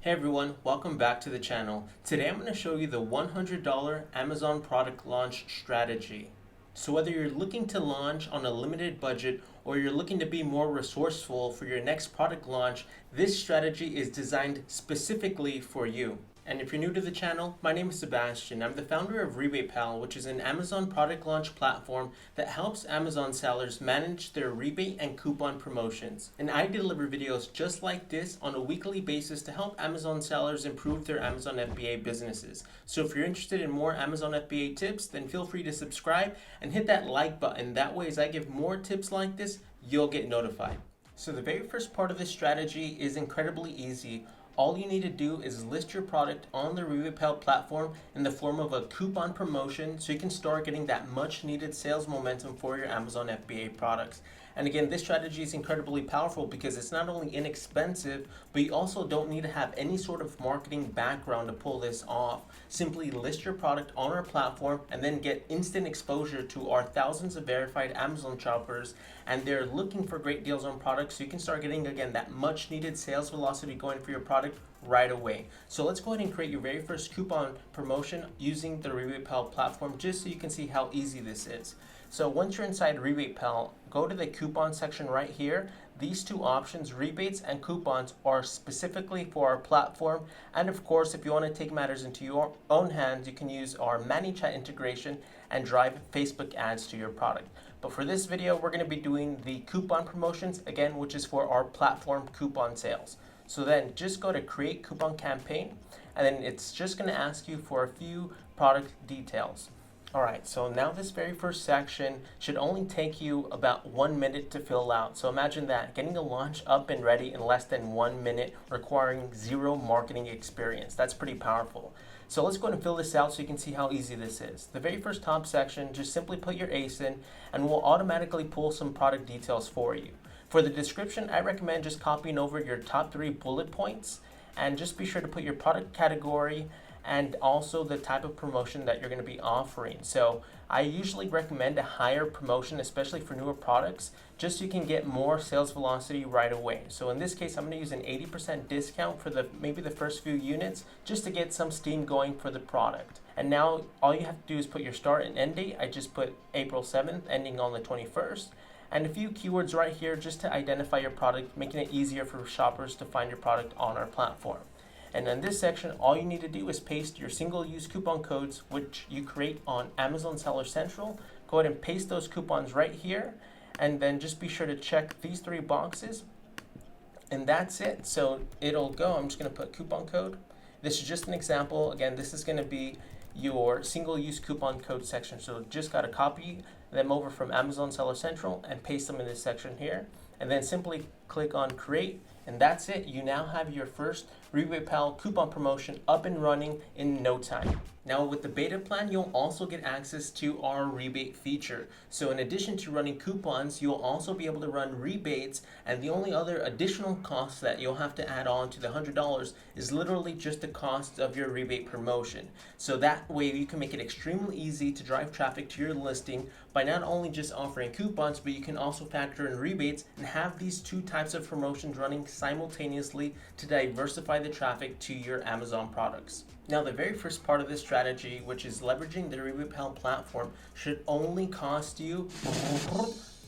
Hey everyone, welcome back to the channel. Today I'm going to show you the $100 Amazon product launch strategy. So whether you're looking to launch on a limited budget or you're looking to be more resourceful for your next product launch, this strategy is designed specifically for you. And if you're new to the channel, my name is Sebastian. I'm the founder of Rebates, which is an Amazon product launch platform that helps Amazon sellers manage their rebate and coupon promotions. And I deliver videos just like this on a weekly basis to help Amazon sellers improve their Amazon FBA businesses. So if you're interested in more Amazon FBA tips, then feel free to subscribe and hit that like button. That way, as I give more tips like this, you'll get notified. So the very first part of this strategy is incredibly easy. All you need to do is list your product on the Rebates platform in the form of a coupon promotion so you can start getting that much needed sales momentum for your Amazon FBA products. And again, this strategy is incredibly powerful because it's not only inexpensive, but you also don't need to have any sort of marketing background to pull this off. Simply list your product on our platform and then get instant exposure to our thousands of verified Amazon shoppers, and they're looking for great deals on products, so you can start getting, again, that much needed sales velocity going for your product right away. So let's go ahead and create your very first coupon promotion using the Rebates platform, just so you can see how easy this is. So once you're inside Rebates, go to the coupon section right here. These two options, rebates and coupons, are specifically for our platform. And of course, if you want to take matters into your own hands, you can use our ManyChat integration and drive Facebook ads to your product. But for this video, we're going to be doing the coupon promotions, again, which is for our platform coupon sales. So then just go to create coupon campaign, and then it's just going to ask you for a few product details. All right, so now this very first section should only take you about 1 minute to fill out. So imagine that, getting a launch up and ready in less than 1 minute, requiring zero marketing experience. That's pretty powerful. So let's go ahead and fill this out so you can see how easy this is. The very first top section, just simply put your ACE and we'll automatically pull some product details for you. For the description, I recommend just copying over your top 3 bullet points, and just be sure to put your product category and also the type of promotion that you're going to be offering. So I usually recommend a higher promotion, especially for newer products, just so you can get more sales velocity right away. So in this case, I'm going to use an 80% discount for maybe the first few units, just to get some steam going for the product. And now all you have to do is put your start and end date. I just put April 7th, ending on the 21st. And a few keywords right here just to identify your product, making it easier for shoppers to find your product on our platform. And in this section, all you need to do is paste your single-use coupon codes, which you create on Amazon Seller Central. Go ahead and paste those coupons right here, and then just be sure to check these 3 boxes, and that's it. So it'll go. I'm just going to put coupon code. This is just an example. Again, this is going to be your single-use coupon code section. So just got to copy them over from Amazon Seller Central and paste them in this section here, and then simply click on create. And that's it. You now have your first Rebates coupon promotion up and running in no time. Now with the beta plan, you'll also get access to our rebate feature. So in addition to running coupons, you'll also be able to run rebates, and the only other additional cost that you'll have to add on to the $100 is literally just the cost of your rebate promotion. So that way you can make it extremely easy to drive traffic to your listing by not only just offering coupons, but you can also factor in rebates and have these 2 types of promotions running simultaneously to diversify the traffic to your Amazon products. Now the very first part of this strategy, which is leveraging the Rebates platform, should only cost you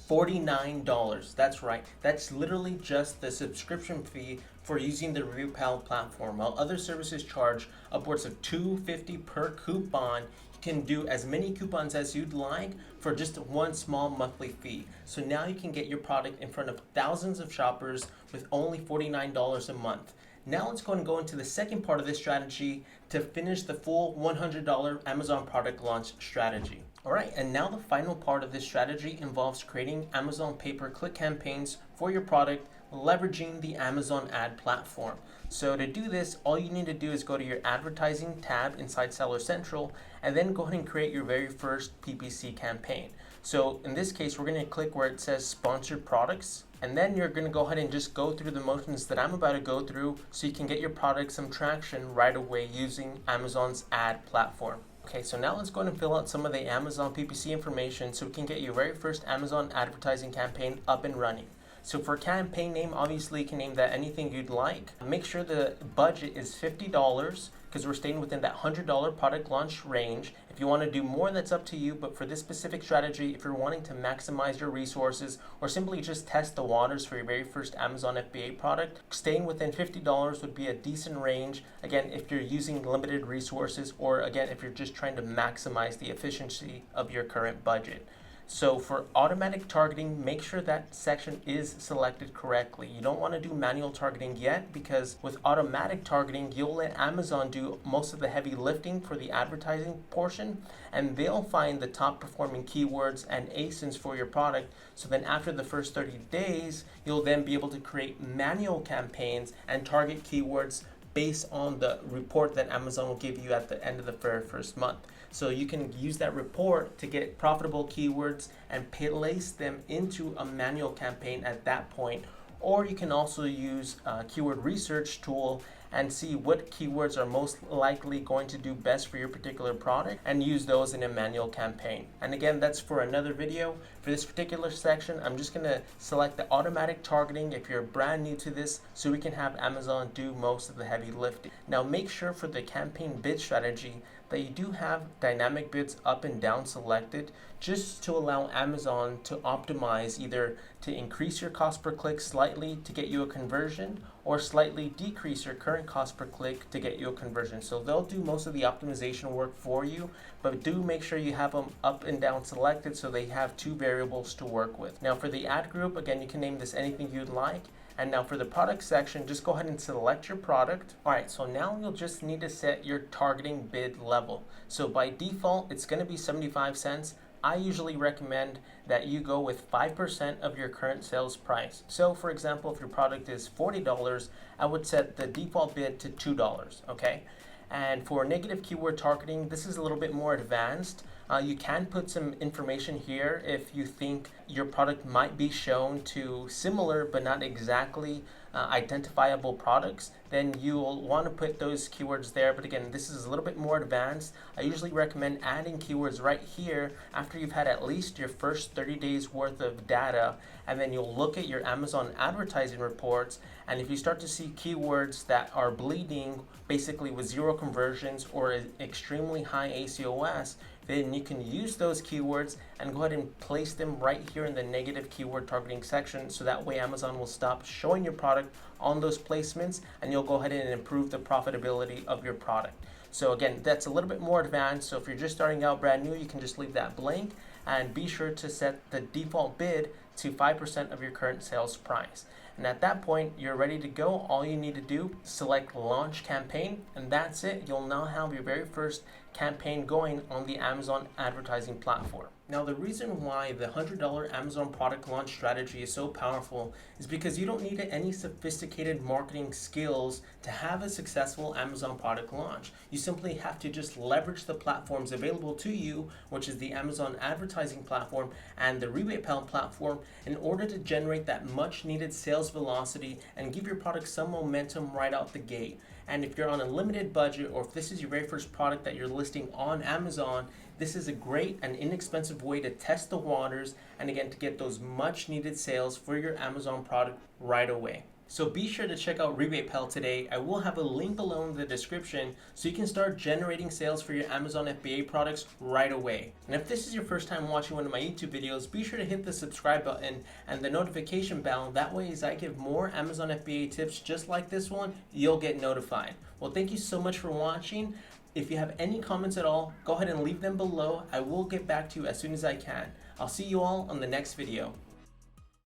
$49. That's right. That's literally just the subscription fee for using the Rebates platform. While other services charge upwards of $2.50 per coupon, you can do as many coupons as you'd like for just one small monthly fee. So now you can get your product in front of thousands of shoppers with only $49 a month. Now let's go and go into the second part of this strategy to finish the full $100 Amazon product launch strategy. All right, and now the final part of this strategy involves creating Amazon pay-per-click campaigns for your product, leveraging the Amazon ad platform. So to do this, all you need to do is go to your advertising tab inside Seller Central, and then go ahead and create your very first PPC campaign. So in this case, we're going to click where it says sponsored products, and then you're going to go ahead and just go through the motions that I'm about to go through so you can get your product some traction right away using Amazon's ad platform. Okay, so now let's go ahead and fill out some of the Amazon PPC information so we can get your very first Amazon advertising campaign up and running. So for campaign name, obviously you can name that anything you'd like. Make sure the budget is $50 because we're staying within that $100 product launch range. If you want to do more, that's up to you, but for this specific strategy, if you're wanting to maximize your resources or simply just test the waters for your very first Amazon FBA product, staying within $50 would be a decent range. Again, if you're using limited resources, or again, if you're just trying to maximize the efficiency of your current budget. So for automatic targeting, make sure that section is selected correctly. You don't want to do manual targeting yet, because with automatic targeting, you'll let Amazon do most of the heavy lifting for the advertising portion, and they'll find the top performing keywords and ASINs for your product. So then after the first 30 days, you'll then be able to create manual campaigns and target keywords based on the report that Amazon will give you at the end of the very first month. So you can use that report to get profitable keywords and place them into a manual campaign at that point. Or you can also use a keyword research tool and see what keywords are most likely going to do best for your particular product and use those in a manual campaign. And again, that's for another video. For this particular section, I'm just going to select the automatic targeting if you're brand new to this, so we can have Amazon do most of the heavy lifting. Now make sure for the campaign bid strategy that you do have dynamic bids up and down selected, just to allow Amazon to optimize, either to increase your cost per click slightly to get you a conversion, or slightly decrease your current cost per click to get you a conversion. So they'll do most of the optimization work for you, but do make sure you have them up and down selected so they have two variables to work with. Now for the ad group, again, you can name this anything you'd like. And now for the product section, just go ahead and select your product. All right, so now you'll just need to set your targeting bid level. So by default, it's going to be 75 cents. I usually recommend that you go with 5% of your current sales price. So for example, if your product is $40, I would set the default bid to $2, okay? And for negative keyword targeting, this is a little bit more advanced. You can put some information here if you think your product might be shown to similar but not exactly identifiable products, then you'll want to put those keywords there. But again, this is a little bit more advanced. I usually recommend adding keywords right here after you've had at least your first 30 days worth of data, and then you'll look at your Amazon advertising reports, and if you start to see keywords that are bleeding basically with zero conversions or extremely high ACoS, then you can use those keywords and go ahead and place them right here in the negative keyword targeting section, so that way Amazon will stop showing your product on those placements and you'll go ahead and improve the profitability of your product. So again, that's a little bit more advanced. So if you're just starting out brand new, you can just leave that blank and be sure to set the default bid to 5% of your current sales price. And at that point, you're ready to go. All you need to do, select launch campaign, and that's it. You'll now have your very first campaign going on the Amazon advertising platform. Now, the reason why the $100 Amazon product launch strategy is so powerful is because you don't need any sophisticated marketing skills to have a successful Amazon product launch. You simply have to just leverage the platforms available to you, which is the Amazon advertising platform and the Rebates platform, in order to generate that much needed sales velocity and give your product some momentum right out the gate. And if you're on a limited budget, or if this is your very first product that you're listing on Amazon, this is a great and inexpensive way to test the waters and again to get those much needed sales for your Amazon product right away. So be sure to check out Rebates today. I will have a link below in the description so you can start generating sales for your Amazon FBA products right away. And if this is your first time watching one of my YouTube videos, be sure to hit the subscribe button and the notification bell. That way, as I give more Amazon FBA tips just like this one, you'll get notified. Well, thank you so much for watching. If you have any comments at all, go ahead and leave them below. I will get back to you as soon as I can. I'll see you all on the next video.